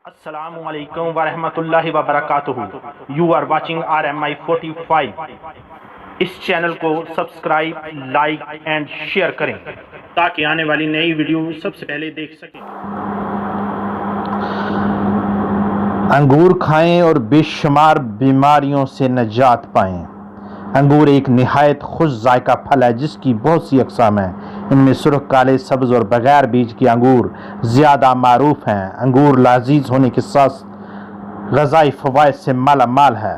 السلام علیکم ورحمۃ اللہ وبرکاتہ. You are watching RMI 45. اس چینل کو سبسکرائب، لائک اینڈ شیئر کریں تاکہ آنے والی نئی ویڈیو سب سے پہلے دیکھ سکیں. انگور کھائیں اور بے شمار بیماریوں سے نجات پائیں. انگور ایک نہایت خوش ذائقہ پھل ہے جس کی بہت سی اقسام ہیں. ان میں سرخ، کالے، سبز اور بغیر بیج کے انگور زیادہ معروف ہیں. انگور لذیذ ہونے کے ساتھ غذائی فوائد سے مالا مال ہے.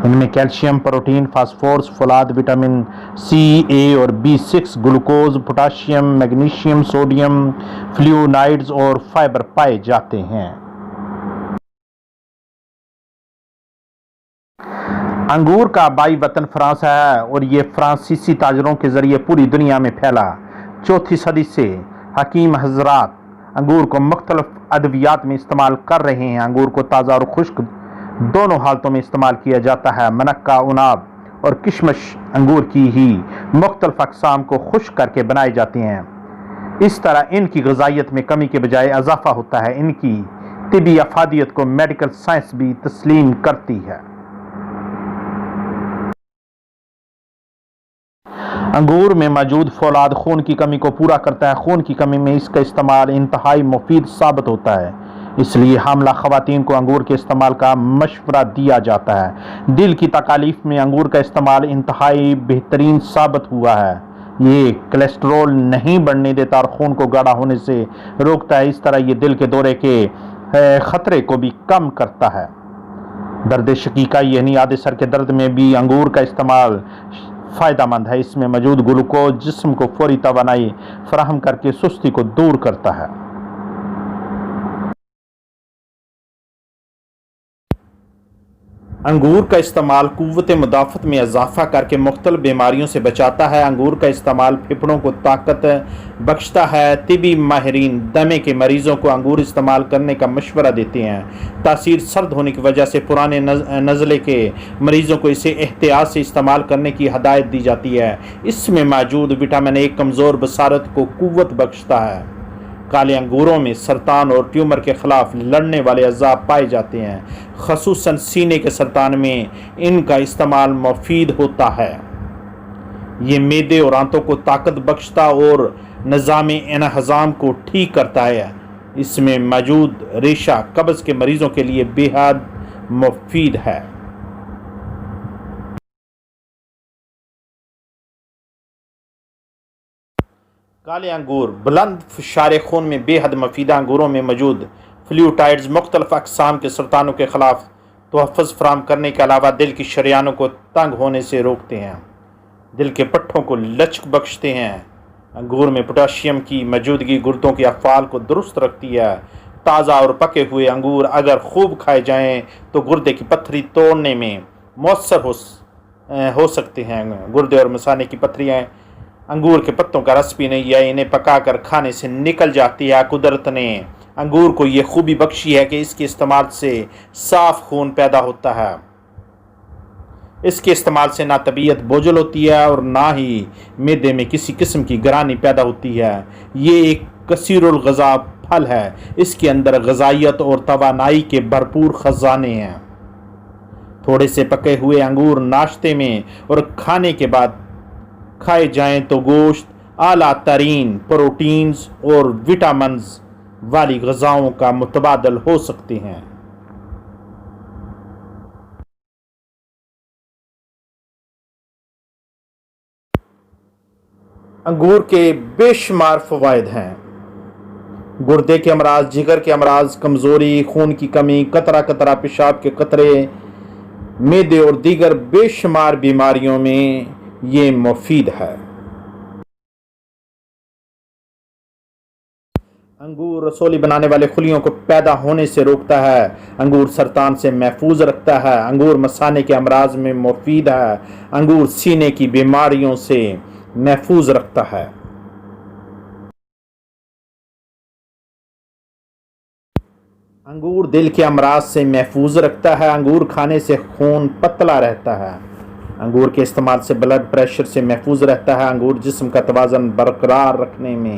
ان میں کیلشیم، پروٹین، فاسفورس، فولاد، وٹامن سی، اے اور B6، glucose, potassium, magnesium, sodium, flavonoids اور فائبر پائے جاتے ہیں. انگور کا آبائی وطن فرانس ہے اور یہ فرانسیسی تاجروں کے ذریعے پوری دنیا میں پھیلا. 4 صدی سے حکیم حضرات انگور کو مختلف ادویات میں استعمال کر رہے ہیں. انگور کو تازہ اور خشک دونوں حالتوں میں استعمال کیا جاتا ہے. منقع، عناب اور کشمش انگور کی ہی مختلف اقسام کو خشک کر کے بنائے جاتے ہیں. اس طرح ان کی غذائیت میں کمی کے بجائے اضافہ ہوتا ہے. ان کی طبی افادیت کو میڈیکل سائنس بھی تسلیم کرتی ہے. انگور میں موجود فولاد خون کی کمی کو پورا کرتا ہے. خون کی کمی میں اس کا استعمال انتہائی مفید ثابت ہوتا ہے. اس لیے حاملہ خواتین کو انگور کے استعمال کا مشورہ دیا جاتا ہے. دل کی تکالیف میں انگور کا استعمال انتہائی بہترین ثابت ہوا ہے. یہ کولیسٹرول نہیں بڑھنے دیتا اور خون کو گاڑھا ہونے سے روکتا ہے. اس طرح یہ دل کے دورے کے خطرے کو بھی کم کرتا ہے. درد شقیقہ یعنی آدھے سر کے درد میں بھی انگور کا استعمال فائدہ مند ہے. اس میں موجود گلوکوز جسم کو فوری توانائی فراہم کر کے سستی کو دور کرتا ہے. انگور کا استعمال قوت مدافعت میں اضافہ کر کے مختلف بیماریوں سے بچاتا ہے. انگور کا استعمال پھیپھڑوں کو طاقت بخشتا ہے. طبی ماہرین دمے کے مریضوں کو انگور استعمال کرنے کا مشورہ دیتے ہیں. تاثیر سرد ہونے کی وجہ سے پرانے نزلے کے مریضوں کو اسے احتیاط سے استعمال کرنے کی ہدایت دی جاتی ہے. اس میں موجود وٹامن اے کمزور بصارت کو قوت بخشتا ہے. کالے انگوروں میں سرطان اور ٹیومر کے خلاف لڑنے والے اعضاء پائے جاتے ہیں. خصوصاً سینے کے سرطان میں ان کا استعمال مفید ہوتا ہے. یہ معدے اور آنتوں کو طاقت بخشتا اور نظام انہضام کو ٹھیک کرتا ہے. اس میں موجود ریشہ قبض کے مریضوں کے لیے بے حد مفید ہے. کالے انگور بلند فشار خون میں بے حد مفید. انگوروں میں موجود فلیوٹائڈز مختلف اقسام کے سرطانوں کے خلاف تحفظ فراہم کرنے کے علاوہ دل کی شریانوں کو تنگ ہونے سے روکتے ہیں. دل کے پٹھوں کو لچک بخشتے ہیں. انگور میں پوٹاشیم کی موجودگی گردوں کے افعال کو درست رکھتی ہے. تازہ اور پکے ہوئے انگور اگر خوب کھائے جائیں تو گردے کی پتھری توڑنے میں مؤثر ہو سکتے ہیں. گردے اور مثانے کی پتھریاں انگور کے پتوں کا رس پینے یا انہیں پکا کر کھانے سے نکل جاتی ہے. قدرت نے انگور کو یہ خوبی بخشی ہے کہ اس کے استعمال سے صاف خون پیدا ہوتا ہے. اس کے استعمال سے نہ طبیعت بوجھل ہوتی ہے اور نہ ہی معدے میں کسی قسم کی گرانی پیدا ہوتی ہے. یہ ایک کثیر الغذا پھل ہے. اس کے اندر غذائیت اور توانائی کے بھرپور خزانے ہیں. تھوڑے سے پکے ہوئے انگور ناشتے میں اور کھانے کے بعد کھائے جائیں تو گوشت، اعلیٰ ترین پروٹینز اور وٹامنز والی غذاؤں کا متبادل ہو سکتے ہیں. انگور کے بے شمار فوائد ہیں. گردے کے امراض، جگر کے امراض، کمزوری، خون کی کمی، قطرہ قطرہ پیشاب کے قطرے، معدے اور دیگر بے شمار بیماریوں میں یہ مفید ہے. انگور رسولی بنانے والے خلیوں کو پیدا ہونے سے روکتا ہے. انگور سرطان سے محفوظ رکھتا ہے. انگور مثانے کے امراض میں مفید ہے. انگور سینے کی بیماریوں سے محفوظ رکھتا ہے. انگور دل کے امراض سے محفوظ رکھتا ہے. انگور کھانے سے خون پتلا رہتا ہے. انگور کے استعمال سے بلڈ پریشر سے محفوظ رہتا ہے. انگور جسم کا توازن برقرار رکھنے میں